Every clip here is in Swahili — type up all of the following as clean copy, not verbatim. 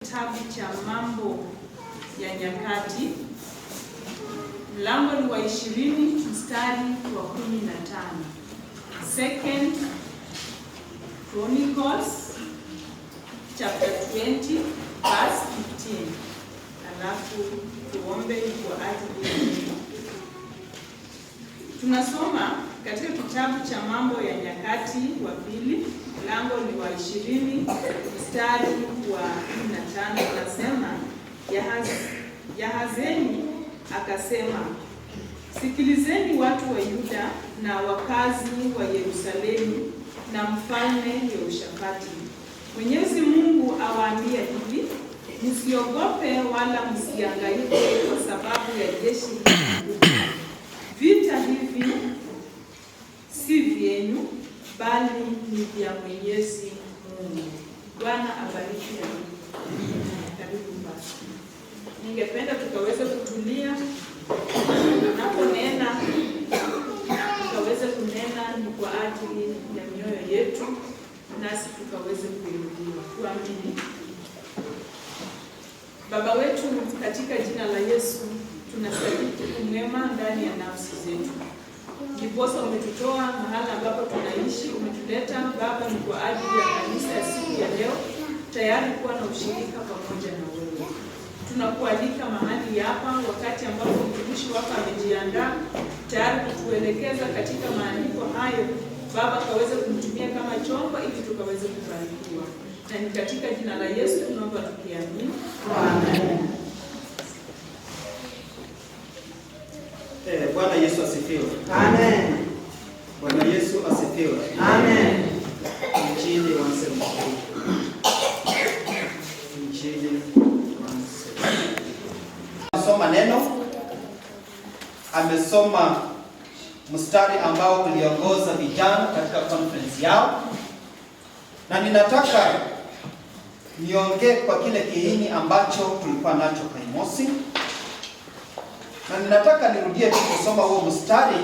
Kitabu cha Mambo ya Nyakati, mlango ni wa 20 mstari wa 15. Second Chronicles chapter 20 verse 15. Alafu tuombe kwa ajili ya tunasoma katika kitabu cha Mambo ya Nyakati wa pili, mlango ni wa 20 mstari wa 15. Anasema Yahazeni akasema, sikilizeni watu wa Yuda na wakazi wa Yerusalemu na mfalme Yehoshafati. Mwenyezi Mungu awaambia hivi, msiogope wala msihangaike kwa sababu ya jeshi hili. Vita hivi si vyenu, bali ni vya Mwenyezi Mungu. Bwana abariki na karibu basi. Ningependa tukaweze kutulia tunaponena, tukaweze kunena ni kwa ajili ya mioyo yetu, nasi tukaweze kuirudia. Tuamini. Baba wetu, katika jina la Yesu tunastahili kumwema ndani ya nafsi zetu. Ndiposa umetutoa mahali ambapo tunaishi, umetuleta Baba ni kwa ajili ya kanisa ya siku ya leo, tayari kuwa na ushirika pamoja na wewe. Tunakualika mahali hapa wakati ambapo mtumishi wako amejiandaa tayari kutuelekeza katika maandiko hayo. Baba, kaweze kumtumia kama chombo ili tukaweze kubarikiwa. Na ni katika jina la Yesu tunaomba tukiamini. Amen. Bwana Yesu asifiwe. Amen. Bwana Yesu asifiwe. Amen. Injili wanasema. Injili wanasema. Soma neno. Amesoma mstari ambao uliongoza vijana katika conference yao. Na ninataka niongee kwa kile kiini ambacho tulikuwa nacho Kaimosi. Na ninataka nirudie kusoma huo mstari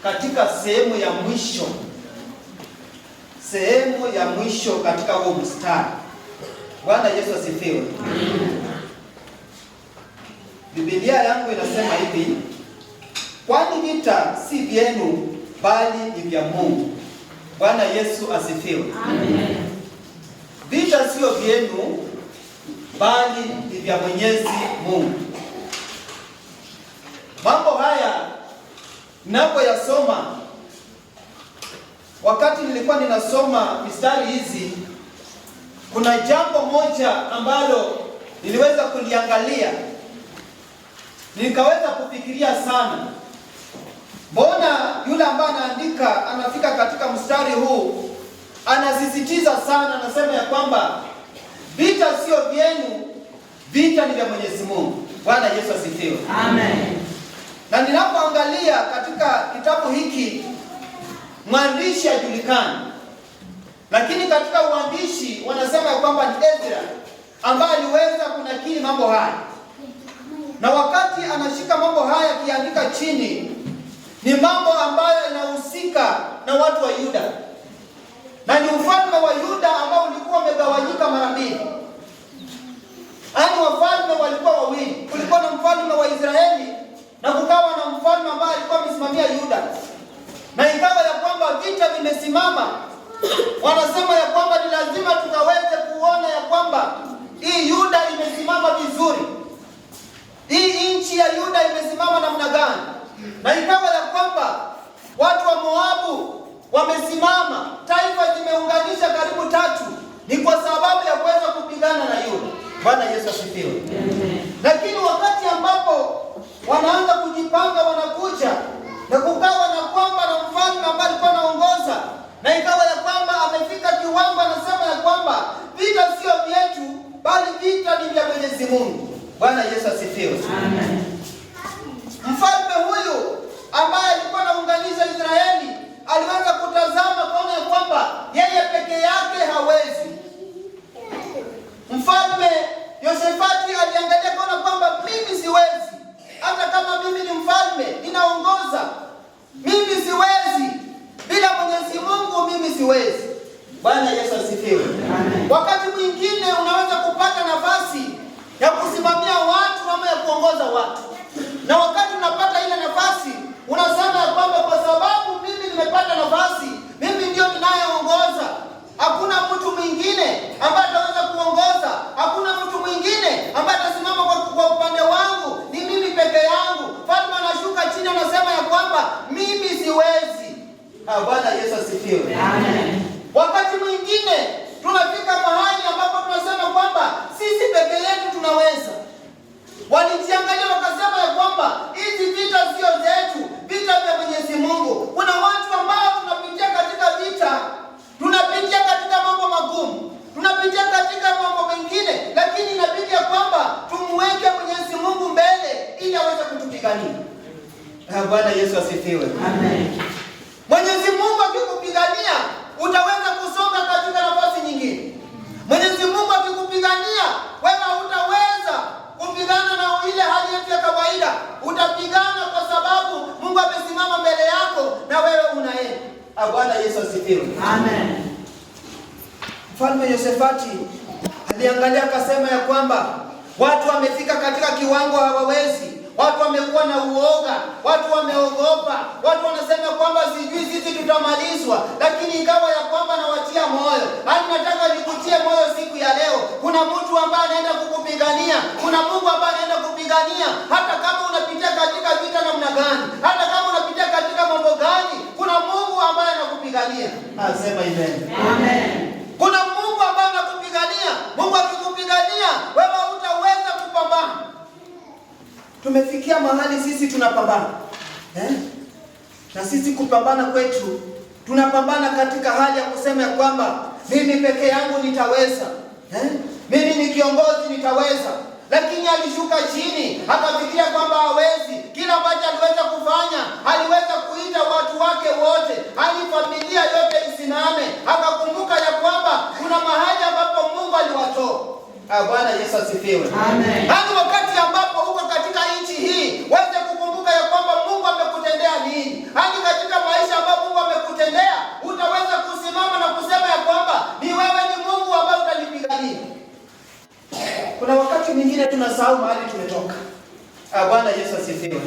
katika sehemu ya mwisho. Sehemu ya mwisho katika huo mstari. Bwana Yesu asifiwe. Biblia yangu inasema hivi, kwani vita si vyenu bali ni vya Mungu. Bwana Yesu asifiwe. Amen. Vita sio vyenu bali ni vya Mwenyezi Mungu. Mambo haya ninapoyasoma, wakati nilikuwa ninasoma mistari hizi, kuna jambo moja ambalo niliweza kuliangalia, nikaweza kufikiria sana. Mbona yule ambaye anaandika anafika katika mstari huu anasisitiza sana, anasema ya kwamba vita sio vyenu, vita ni vya Mwenyezi Mungu. Bwana Yesu asifiwe. Amen. Na ninapoangalia katika kitabu hiki, mwandishi hajulikani, lakini katika uandishi wanasema ya kwamba ni Ezra ambaye aliweza kunakili mambo haya. Na wakati anashika mambo haya akiandika chini, ni mambo ambayo yanahusika na watu wa Yuda. Na ni ufalme wa Yuda ambao ulikuwa umegawanyika mara mbili. Yaani wafalme walikuwa wawili. Kulikuwa na mfalme wa Israeli na kukawa na mfalme ambaye alikuwa amesimamia Yuda. Na ikawa ya kwamba vita vimesimama. Wanasema ya kwamba ni lazima tukaweze kuona ya kwamba hii Yuda imesimama vizuri. Hii nchi ya Yuda imesimama namna gani? Na ikawa ya kwamba watu wa Moabu wamesimama. Taifa zimeunganisha karibu tatu. Ni kwa sababu ya kuweza kupigana na Yuda. Bwana Yesu asifiwe. Lakini wakati ambapo wanaanza kujipanga, wanakuja na kukawa na kwamba na mfalme ambaye alikuwa anaongoza, na ikawa ya kwamba amefika kiwango, anasema ya kwamba vita sio vyetu bali vita ni vya Mwenyezi Mungu. Bwana Yesu asifiwe. Amen. Mfalme huyu ambaye alikuwa anaunganisha Israeli aliweza kutazama kuona ya kwamba yeye peke yake hawezi. Mfalme Yehoshafati aliangalia kuona kwamba mimi siwezi. Hata kama mimi ni mfalme, ninaongoza, mimi siwezi. Bila Mwenyezi Mungu mimi siwezi. Bwana Yesu asifiwe. Wakati mwingine unaweza kupata nafasi ya kusimamia watu ama ya kuongoza watu, na wakati unapata ile nafasi unasema ya kwamba kwa sababu mimi nimepata nafasi, mimi ndio ninayeongoza, hakuna mtu mwingine ambaye ataweza kuongoza, hakuna mtu mwingine ambaye atasimama kwa upande wangu, ni mimi peke yangu. Mfalme anashuka chini anasema ya kwamba mimi siwezi. Bwana Yesu asifiwe. Amen. Wakati mwingine tunafika mahali ambapo tunasema kwamba sisi peke yetu tunaweza. Walijiangalia wakasema ya kwamba hizi vita sio zetu, vita vya Mwenyezi Mungu. Kuna watu ambao tunapitia katika vita, tunapitia katika mambo magumu, tunapitia katika mambo mengine, lakini inabidi ya kwamba tumweke Mwenyezi Mungu mbele ili aweze kutupigania. Bwana Yesu asifiwe. Amen. Mwenyezi Mungu akikupigania utaweza kusonga katika nafasi nyingine. Mwenyezi Mungu akikupigania wewe hutaweza kupigana na ile hali yetu ya kawaida. Utapigana kwa sababu Mungu amesimama mbele yako na wewe unaenda. Bwana Yesu asifiwe. Amen. Mfalme Yosefati aliangalia akasema ya kwamba watu wamefika katika kiwango hawawezi. Watu wamekuwa na uoga, watu wameogopa, watu wanasema kwamba sijui sisi tutamalizwa, lakini ikawa ya kwamba nawatia moyo. Hadi nataka nikutie moyo siku ya leo. Kuna mtu ambaye anaenda kukupigania, kuna Mungu ambaye anaenda kupigania. Hata kama unapitia katika vita namna gani, hata kama unapitia katika mambo gani, kuna Mungu ambaye anakupigania. Sema amen. Amen. Kuna Mungu ambaye anakupigania. Mungu akikupigania, wewe hutaweza kupambana. Tumefikia mahali sisi tunapambana. Na sisi kupambana kwetu, tunapambana katika hali ya kusema ya kwamba mimi peke yangu nitaweza. Mimi ni kiongozi nitaweza. Lakini alishuka chini, akafikiria kwamba hawezi. Kila ambacho aliweza kufanya, aliweza kuita watu wake wote, hadi familia yote isimame. Akakumbuka ya kwamba kuna mahali ambapo Mungu aliwatoa. Bwana Yesu asifiwe. Amen. Hadi wakati ambapo uko katika nchi hii, wewe kukumbuka ya kwamba Mungu amekutendea nini. Hadi katika maisha ambapo Mungu amekutendea, utaweza kusimama na kusema ya kwamba ni wewe ni Mungu ambaye utanipigania. Kuna wakati mwingine tunasahau mahali tumetoka. Bwana Yesu asifiwe.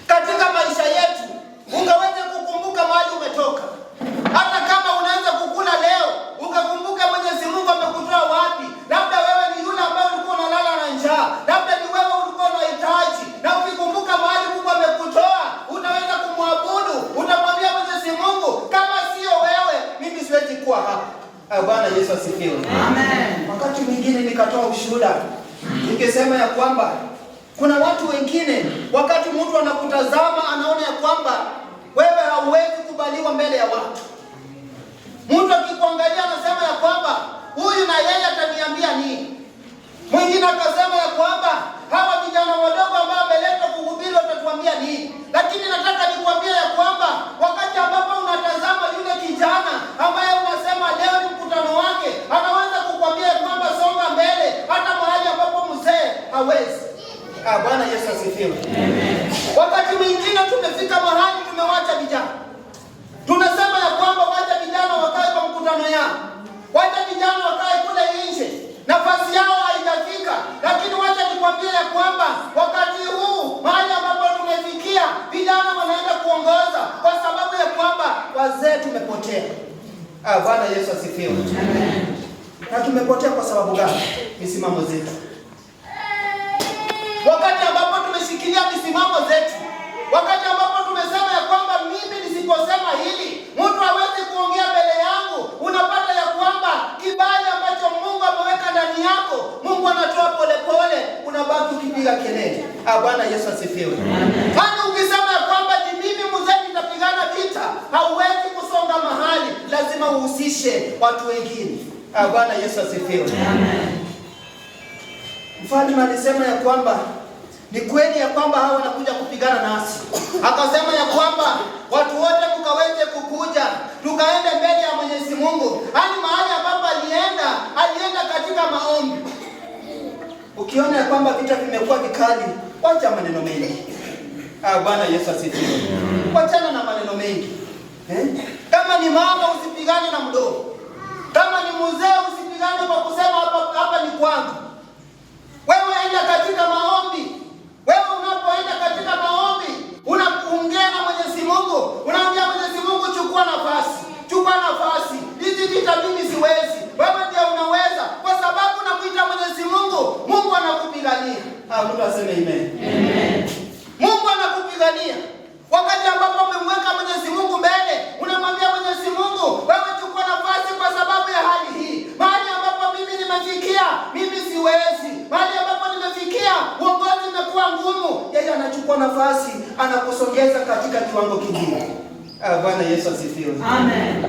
Katika maisha yetu, ungeweza kukumbuka mahali umetoka. Hata kama unaanza kukula leo, ukakumbuka Mwenyezi Mungu amekutoa wapi. Labda wewe ni yule ambaye ulikuwa unalala na njaa. Labda ni wewe ulikuwa unahitaji. Na ukikumbuka mahali Mungu amekutoa, utaweza kumwabudu. Utamwambia Mwenyezi Mungu, kama sio wewe, mimi siwezi kuwa hapa. Bwana Yesu asifiwe. Amen. Wakati mwingine nikatoa ushuhuda, nikisema ya kwamba kuna watu wengine, wakati mtu anakutazama anaona ya kwamba wewe hauwezi kubaliwa mbele ya watu. Mtu akikuangalia anasema ya kwamba huyu na yeye ataniambia nini? Mwingine akasema ya kwamba hawa vijana wadogo ambao wameletwa kuhubiri watatuambia nini? Lakini nataka nikwambie ya kwamba wakati ambapo unatazama yule kijana ambaye unasema leo ni mkutano wake, anaweza kukwambia kwamba songa mbele hata mahali ambapo mzee hawezi. Bwana Yesu asifiwe. Amen. Wakati mwingine tumefika mahali tumewacha vijana. Tunasema ya kwamba wacha vijana wakae kwa mkutano yao. Wacha vijana wakae kule nje. Nafasi yao haijafika. Lakini wacha nikwambie ya kwamba wakati huu mahali ambapo tumefikia, vijana wanaenda kuongoza kwa sababu ya kwamba wazee tumepotea. Bwana Yesu asifiwe. Amen. Na tumepotea kwa sababu gani? Misimamo zetu. Wakati ambapo tumeshikilia misimamo zetu, wakati ambapo tumesema ya kwamba mimi nisiposema hili, mtu hawezi kuongea mbele yangu, unapata ya kwamba kibali ambacho Mungu ameweka ndani yako, Mungu anatoa polepole, unabaki ukipiga kelele. Bwana Yesu asifiwe. Hata ukisema ya kwamba ni mimi mzee nitapigana vita, hauwezi kusonga mahali, lazima uhusishe watu wengine. Bwana Yesu asifiwe. Amen. Mfalme alisema ya kwamba ni kweli ya kwamba hao wanakuja kupigana nasi. Akasema ya kwamba watu wote mkaweze kukuja, tukaende mbele ya Mwenyezi Mungu. Hadi mahali ambapo alienda katika maombi. Ukiona ya kwamba vita vimekuwa vikali, wacha maneno mengi. Bwana Yesu asifiwe. Wachana na maneno mengi. Kama ni mama usipigane na mdomo. Kama ni mzee usipigane kwa kusema hapa ni kwangu. Wewe enda katika maombi. Wewe unapoenda katika maombi, unaongea na Mwenyezi Mungu. Unaambia Mwenyezi Mungu, chukua nafasi. Chukua nafasi. Hizi vita mimi siwezi. Wewe ndiye unaweza. Kwa sababu unamuita Mwenyezi Mungu, Mungu anakupigania. Mtu aseme amen. Amen. Mungu anakupigania. Wakati ambapo umemweka Mwenyezi Mungu mbele, unamwambia Mwenyezi Mungu, wewe chukua nafasi kwa sababu ya hali hii. Mahali ambapo mimi nimefikia, mimi siwezi. Mahali ambapo nimefikia, uongozi umekuwa ngumu. Yeye anachukua nafasi, anakusongeza katika kiwango kingine. Bwana Yesu asifiwe. Amen.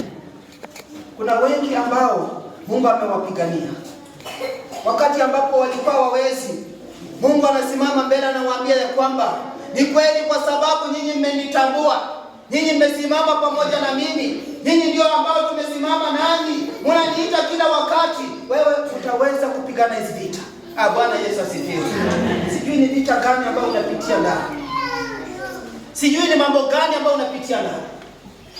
Kuna wengi ambao Mungu amewapigania. Wakati ambapo walikuwa wawezi, Mungu anasimama mbele anawaambia ya kwamba ni kweli, kwa sababu nyinyi mmenitambua, nyinyi mmesimama pamoja na mimi, nyinyi ndio ambao tumesimama nanyi, mnaniita kila wakati, wewe utaweza kupigana hizi vita. Bwana Yesu asifiwe. Sijui ni vita gani ambayo unapitia ndani. Sijui ni mambo gani ambayo unapitia ndani.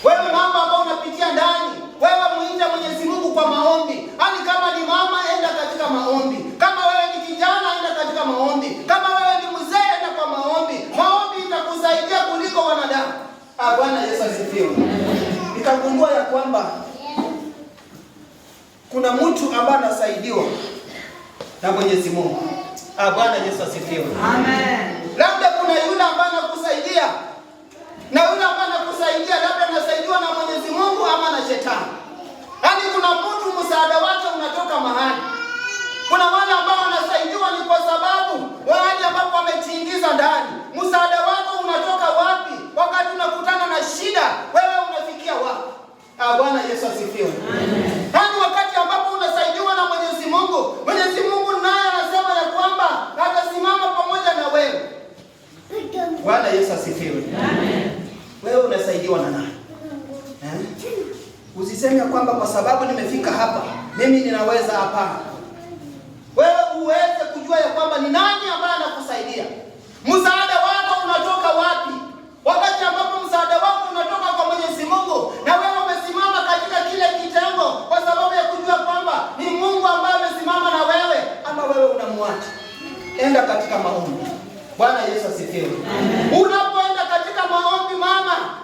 Wewe mambo ambayo unapitia ndani, wewe muite Mwenyezi Mungu kwa maombi. Hali kama ni mama, enda katika maombi. Kama wewe ni kijana, enda katika maombi. Kama wewe ni mzee, enda kwa maombi. Maombi itakusaidia kuliko wanadamu. Bwana Yesu asifiwe. Nikagundua ya kwamba kuna mtu ambaye anasaidiwa na Mwenyezi Mungu. Bwana Yesu asifiwe. Amen. Labda kuna yule ambaye anakusaidia. Na yule ambaye anakusaidia labda anasaidiwa na Mwenyezi Mungu ama na shetani. Yaani kuna mtu msaada wake unatoka mahali. Kuna wale ambao wanasaidiwa ni kwa sababu wale ambao wamejiingiza ndani. Msaada wako unatoka wapi? Wakati unakutana na shida, wewe unafikia wapi? Bwana Yesu asifiwe. Amen. Yaani wakati ambapo unasaidiwa na Mwenyezi Mungu, Mwenyezi Mungu naye anasema ya kwamba atasimama pamoja na wewe. Bwana Yesu asifiwe. Amen. Wewe unasaidiwa na nani? Usiseme kwamba kwa sababu nimefika hapa, mimi ninaweza. Hapana. Wewe uweze kujua ya kwamba ni nani ambaye anakusaidia. Msaada wako unatoka wapi? Wakati ambapo msaada wako unatoka kwa Mwenyezi Mungu, na wewe umesimama katika kile kitengo kwa sababu ya kujua kwamba ni Mungu ambaye amesimama na wewe, ama wewe unamwacha. Enda katika maombi. Bwana Yesu asifiwe. Unapoenda katika maombi,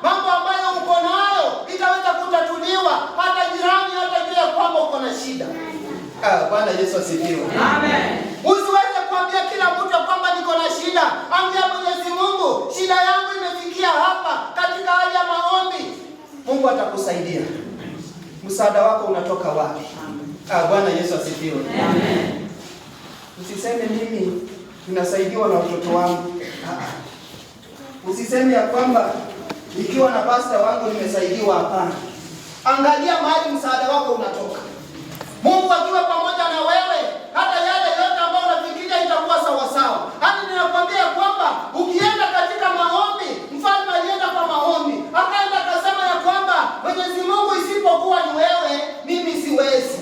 mambo ambayo uko nayo itaweza kutatuliwa. Hata jirani hatajua kwamba uko na shida. Bwana Yesu asifiwe. Amen. Usiweze kuambia kila mtu kwamba niko na shida. Ambia Mwenyezi Mungu, shida yangu imefikia hapa, katika hali ya maombi. Mungu atakusaidia. Msaada wako unatoka wapi? Bwana Yesu asifiwe. Amen. Usiseme mimi ninasaidiwa na watoto wangu. Usiseme ya kwamba ikiwa na pasta wangu nimesaidiwa. Hapana. Angalia mahali msaada wako unatoka. Mungu akiwa pamoja na wewe, hata yale yote ambayo unafikiria itakuwa sawa sawa. Hadi ninakwambia kwamba ukienda katika maombi, mfalme alienda kwa maombi, akaenda akasema ya kwamba Mwenyezi Mungu, isipokuwa ni wewe, mimi siwezi.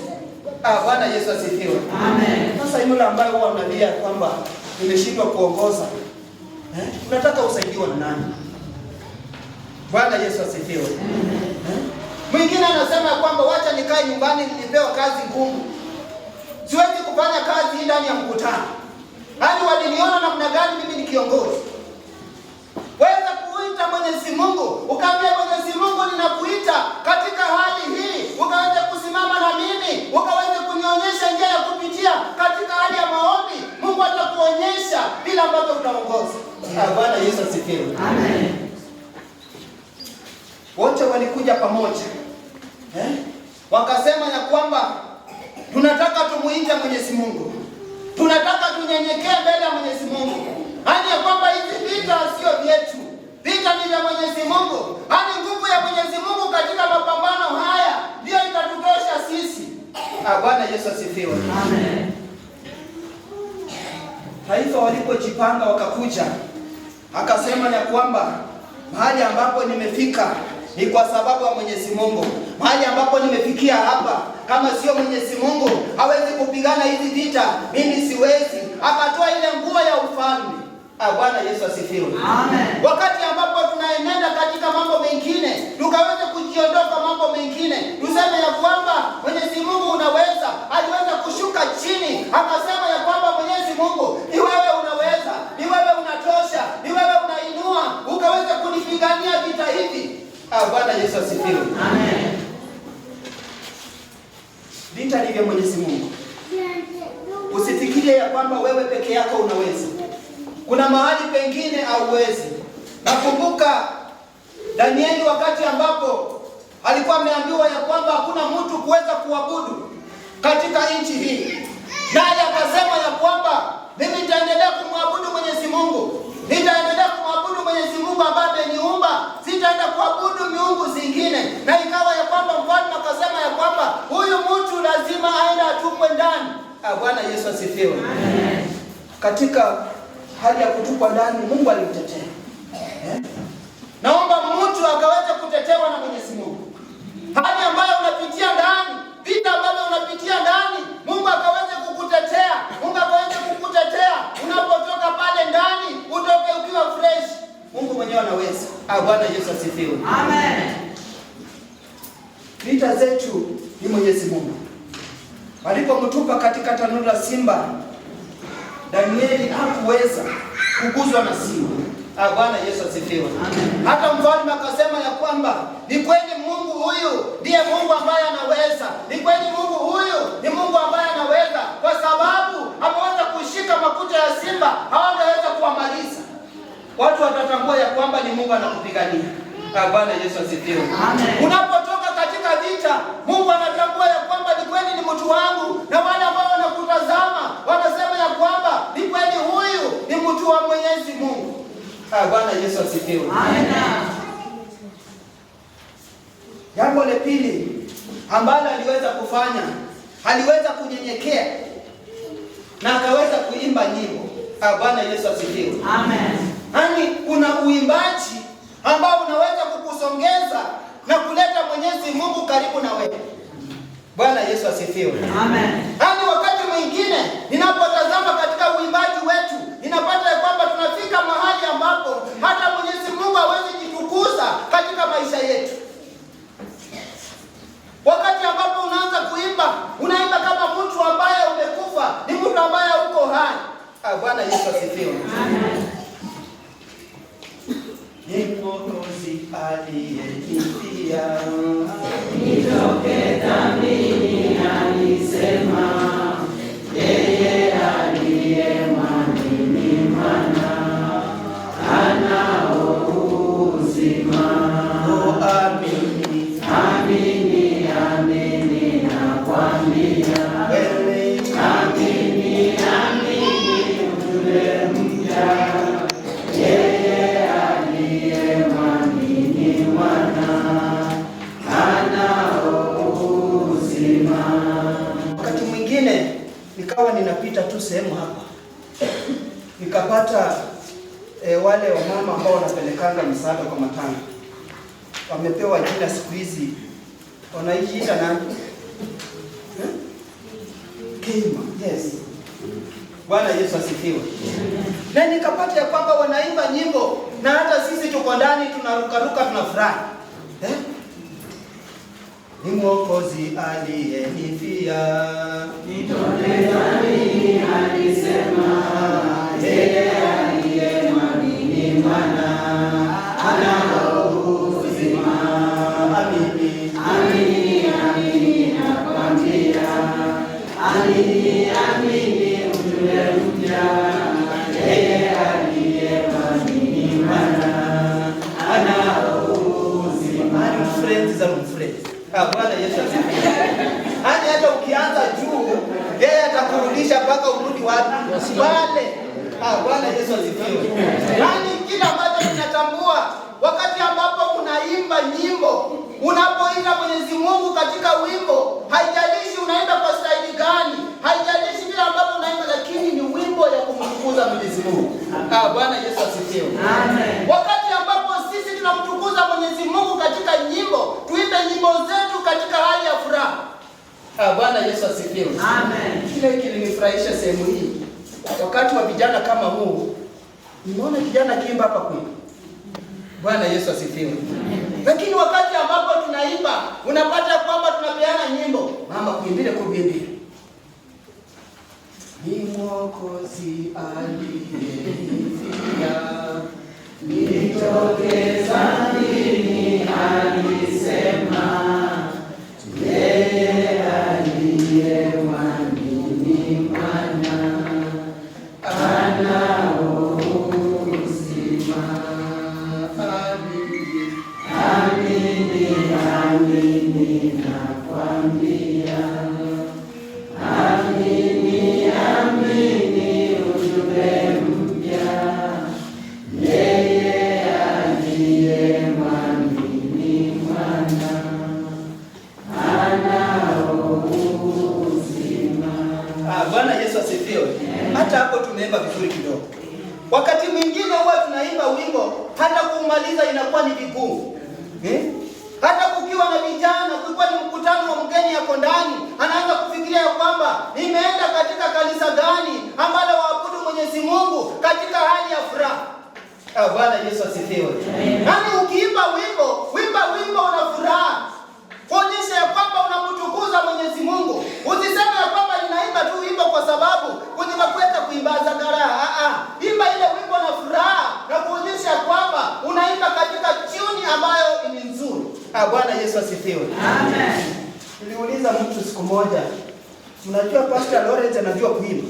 Bwana Yesu asifiwe. Amen. Sasa yule ambaye huwa analia kwamba nimeshindwa kuongoza, unataka usaidiwe na nani? Bwana Yesu asifiwe. Mwingine anasema kwamba wacha nikae nyumbani, nilipewa kazi ngumu, siwezi kufanya kazi hii ndani ya mkutano. Hadi waliniona namna gani mimi ni kiongozi? Weza kuita Mwenyezi Mungu, ukaambia Mwenyezi Mungu, ninakuita katika hali hii, ukaweze kusimama na mimi, ukaweze kunionyesha njia ya kupitia katika hali ya maombi. Mungu atakuonyesha bila ambavyo utaongoza. Bwana Yesu asifiwe. Amen. Wote walikuja pamoja. Wakasema ya kwamba tunataka tumuite Mwenyezi Mungu. Tunataka tunyenyekee mbele ya Mwenyezi Mungu. Hadi ya kwamba hizi vita sio vyetu. Vita ni vya Mwenyezi Mungu. Hadi nguvu ya Mwenyezi Mungu katika mapambano haya ndio itatutosha sisi. Bwana Yesu asifiwe. Amen. Taifa walipojipanga wakakuja, akasema ya kwamba mahali ambapo nimefika ni kwa sababu ya Mwenyezi Mungu. Mahali ambapo nimefikia hapa, kama sio Mwenyezi Mungu hawezi kupigana hizi vita, mimi siwezi. Akatoa ile nguo ya ufalme. Bwana Yesu asifiwe. Amen. Wakati ambapo tunaenenda katika mambo mengine, tukaweza kujiondoa mambo mengine, tuseme ya kwamba Mwenyezi Mungu unaweza. Aliweza kushuka chini akasema ya kwamba Mwenyezi Mungu, ni wewe unaweza, ni wewe unatosha, ni wewe unainua, ukaweza kunipigania vita hivi. Bwana Yesu asifiwe. Amen. Vita ni vya Mwenyezi Mungu. Usifikirie ya kwamba wewe peke yako unaweza. Kuna mahali pengine hauwezi. Nakumbuka Danieli wakati ambapo alikuwa ameambiwa ya kwamba hakuna mtu kuweza kuabudu katika nchi hii. Naye akasema ya kwamba mimi nitaendelea kumwabudu Mwenyezi Mungu. Nitaendelea kumwabudu Mwenyezi Mungu ambaye ameniumba. Sitaenda kuabudu miungu zingine. Na ikawa ya kwamba mfalme akasema ya kwamba huyu mtu lazima aende atupwe ndani. Bwana Yesu asifiwe. Amen. Katika hali ya kutupwa ndani Mungu alimtetea. Naomba mtu akaweze kutetewa na Mwenyezi Mungu. Hali ambayo unapitia ndani, vita ambavyo unapitia ndani, Mungu akaweze kukutetea. Mungu akaweze kukutetea. Unapotoka pale ndani, utoke ukiwa fresh. Mungu mwenyewe anaweza. Bwana Yesu asifiwe. Amen. Vita zetu ni Mwenyezi Mungu. Walipomtupa katika tanuru la simba, Danieli hakuweza kuguzwa na simba. Bwana Yesu asifiwe. Hata mfalme akasema ya kwamba ni kweli Mungu huyu ndiye Mungu ambaye anaweza. Ni kweli Mungu huyu ni Mungu ambaye anaweza, kwa sababu ameweza kushika makucha ya simba, hawangeweza kuwamaliza. Watu watatambua ya kwamba ni Mungu anakupigania. Bwana Yesu asifiwe. Amen. Unapotoka katika vita, Mungu anatambua ya kwamba ni kweli ni mtu wangu, na wale ambao wanakutazama wanasema ya kwamba ni kweli huyu ni mtu wa Mwenyezi Mungu. Bwana Yesu asifiwe. Amen. Jambo la pili ambalo aliweza kufanya, aliweza kunyenyekea na akaweza kuimba nyimbo. Bwana Yesu asifiwe. Amen. Yaani kuna uimbaji ambao unaweza kukusongeza na kuleta Mwenyezi Mungu karibu na wewe. Bwana Yesu asifiwe. Amen. Yaani wakati mwingine ninapotazama katika uimbaji wetu, ninapata kwamba tunafika mahali ambapo hata Mwenyezi Mungu hawezi jitukuza katika maisha yetu. Wakati ambapo unaanza kuimba, unaimba kama mtu ambaye umekufa, ni mtu ambaye uko hai. Bwana Yesu asifiwe. Amen. Ni Mwokozi aliyenifia, nitoke dhambini, alisema yeye aliyemwamini Mwana anao uzima. Amini, amini, amini nakwambia, amini, amini ule mpya, yeye aliyemwamini Mwana anao uzima. Wakati mwingine nikawa ninapita tu sehemu hapa, nikapata wale wamama ambao wanapelekanga msaada kwa matanga. Wamepewa jina siku hizi, wanaijiita nani? Kema. Yes. Bwana Yesu asifiwe. Na nikapata ya kwamba wanaimba nyimbo na hata sisi tuko ndani tunarukaruka tunafurahi. Ni Mwokozi aliyenifia, nitoke dhambini, alisema yeye aliyemwamini Mwana anao uzima. Amini, amini, amini nakwambia, amini, amini ule mpya, yeye aliyemwamini Mwana anao uzima. friends za friends. Bwana Yesu asifiwe. Hadi hata ukianza juu, yeye atakurudisha mpaka urudi wapi? Pale. Bwana Yesu asifiwe. Yaani kila ambacho tunatambua wakati ambapo unaimba nyimbo, unapoimba Mwenyezi Mungu katika wimbo, haijalishi unaimba kwa staili gani, haijalishi vile ambavyo unaimba, lakini ni wimbo ya kumtukuza Mwenyezi Mungu. Bwana Yesu asifiwe. Amen. Wakati ambapo sisi tunamtukuza Mwenyezi Mungu katika nyimbo, tuimbe nyimbo zetu katika hali ya furaha. Bwana Yesu asifiwe. Amen. Kile kilinifurahisha sehemu hii. Wakati wa vijana kama huu, Nimeona kijana akiimba hapa kweli. Bwana Yesu asifiwe. Lakini wakati ambapo tunaimba, unapata kwamba tunapeana nyimbo. Mama kuimbile kuimbile. Ni Mwokozi aliyefia. Nitoke dhambini alisema, yeye aliyemwamini Mwana anao uzima. Amini, amini nakwambia, amini, amini ujumbe mpya, yeye aliyemwamini Mwana anao uzima. Bwana Yesu asifiwe. Hata hapo tumeimba vizuri kidogo. Wakati mwingine huwa tunaimba wimbo hata kumaliza inakuwa ni vigumu. Hata kukiwa na vijana, kulikuwa ni mkutano wa mgeni yako ndani, anaanza kufikiria kwamba nimeenda katika kanisa gani ambalo waabudu Mwenyezi Mungu katika hali ya furaha. Bwana Yesu asifiwe. Yaani ukiimba wimbo una furaha. Kuonyesha ya kwamba unamtukuza Mwenyezi Mungu. Usiseme ya kwamba ninaimba tu wimbo kwa sababu kujimakweta kuimbaza garaha. Imba ile wimbo na furaha na kuonyesha kwamba unaimba katika tune ambayo ni nzuri. Bwana Yesu asifiwe. Amen. Niliuliza mtu siku moja, mnajua Pastor Lawrence anajua kuimba?